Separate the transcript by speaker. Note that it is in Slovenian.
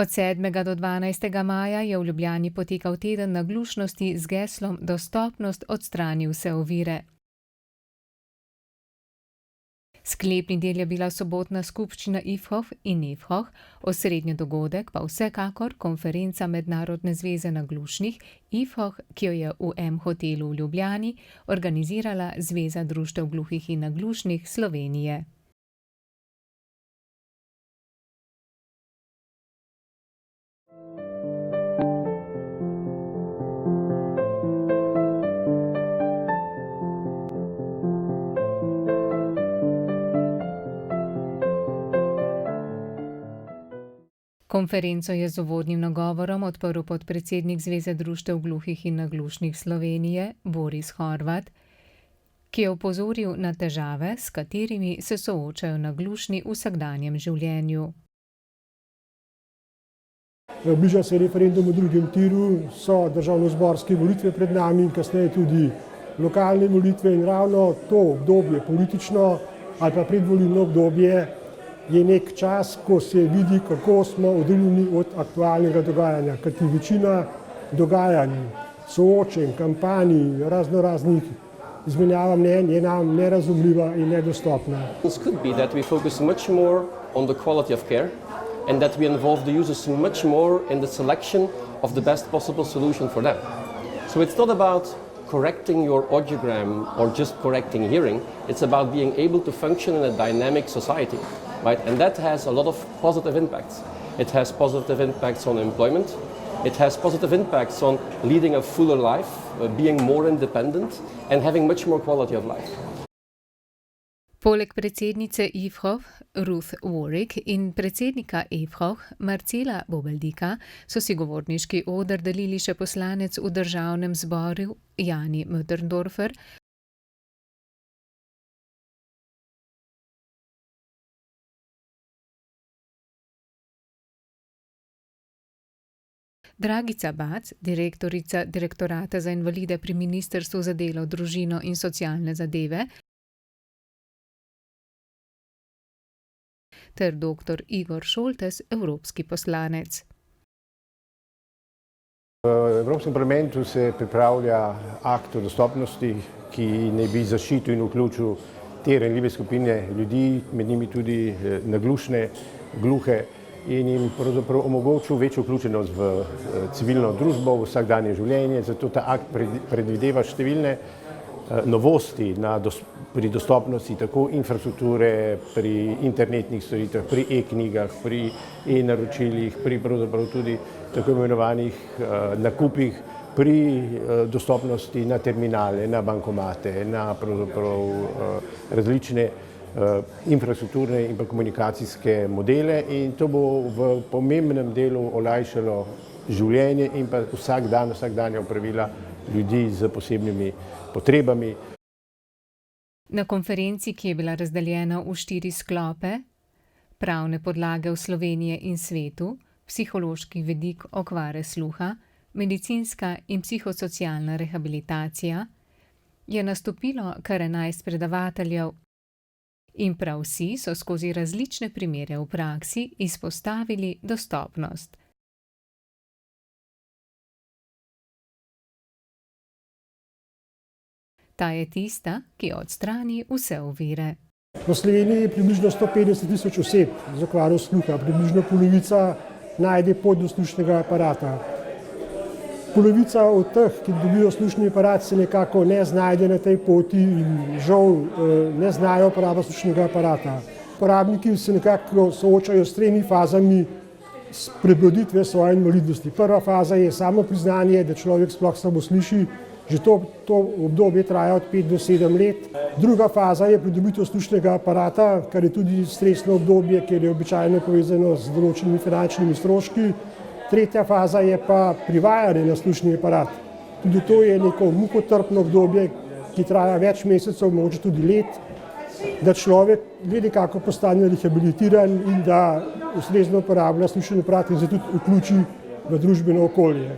Speaker 1: Od 7. do 12. maja je v Ljubljani potekal teden naglušnosti z geslom Dostopnost odstrani vse ovire. Sklepni del je bila sobotna skupščina IFHOF in NEFHOH, osrednji dogodek pa vsekakor konferenca Mednarodne zveze naglušnih IFHOH, ki jo je v M-hotelu v Ljubljani organizirala Zveza društev gluhih in naglušnih Slovenije. Konferenco je z uvodnim nagovorom odprl podpredsednik Zveze društev gluhih in naglušnih Slovenije Boris Horvat, ki je opozoril na težave, s katerimi se soočajo naglušni v vsakdanjem življenju.
Speaker 2: Bliža se referendum v drugem tiru, so državnozborske volitve pred nami in kasneje tudi lokalne volitve in ravno to obdobje politično ali pa predvolilno obdobje je nek čas, ko se vidi, kako smo oddaljeni od aktualnega dogajanja, kajti večina dogajanj, soočenj, kampanj, raznoraznih izmenjav mnenj je nam nerazumljiva in nedostopna.
Speaker 3: It could be that we focus much more on the quality of care and that we involve the users much more in the selection of the best possible solution for them. So it's not about correcting your audiogram or just correcting hearing, it's about being able to function in a dynamic society. Right? And that has a lot of positive impacts. It has positive impacts on employment. It has positive impacts on leading a fuller life, being more independent and having much more quality of life.
Speaker 1: Poleg predsednice IFHOF Ruth Warwick in predsednika EFHOH Marcela Bobeldika so si govorniški oder delili še poslanec v državnem zboru Jani Möderndorfer, Dragica Bac, direktorica Direktorata za invalide pri Ministrstvu za delo, družino in socialne zadeve, ter dr. Igor Šoltes, evropski poslanec.
Speaker 4: V Evropskem parlamentu se pripravlja akt o dostopnosti, ki naj bi zaščitil in vključil te ranljive skupine ljudi, med njimi tudi naglušne, gluhe, in jim pravzaprav omogočil večjo vključenost v civilno družbo, v vsakdanje življenje. Zato ta akt predvideva številne novosti pri dostopnosti tako infrastrukture, pri internetnih storitvah, pri e-knjigah, pri e-naročilih, pri pravzaprav tudi tako imenovanih nakupih, pri dostopnosti na terminale, na bankomate, na pravzaprav različne infrastrukturne in pa komunikacijske modele in to bo v pomembnem delu olajšalo življenje in pa vsakdanja opravila ljudi z posebnimi potrebami.
Speaker 1: Na konferenci, ki je bila razdeljena v 4 sklope, pravne podlage v Sloveniji in svetu, psihološki vidik okvare sluha, medicinska in psihosocialna rehabilitacija, je nastopilo kar 11 predavateljev. In prav vsi so skozi različne primere v praksi izpostavili dostopnost. Ta je tista, ki odstrani vse ovire.
Speaker 2: V Sloveniji je približno 150 tisoč oseb z okvaro sluha, približno polovica najde pot do slušnega aparata. Polovica od teh, ki dobijo slušni aparat, se nekako ne znajde na tej poti in žal ne znajo uporabljati slušnega aparata. Uporabniki se nekako soočajo s 3 fazami prebroditve svoje invalidnosti. Prva faza je samo priznanje, da človek sploh slabo sliši. Že to obdobje traja od 5 do 7 let. Druga faza je pridobitev slušnega aparata, kar je tudi stresno obdobje, ker je običajno povezano z določenimi finančnimi stroški. Tretja faza je pa privajanje na slušni aparat. Tudi to je neko mukotrpno obdobje, ki traja več mesecev, mogoče tudi let, da človek nekako postane rehabilitiran in da ustrezno uporablja slušni aparat in se tudi vključi v družbeno okolje.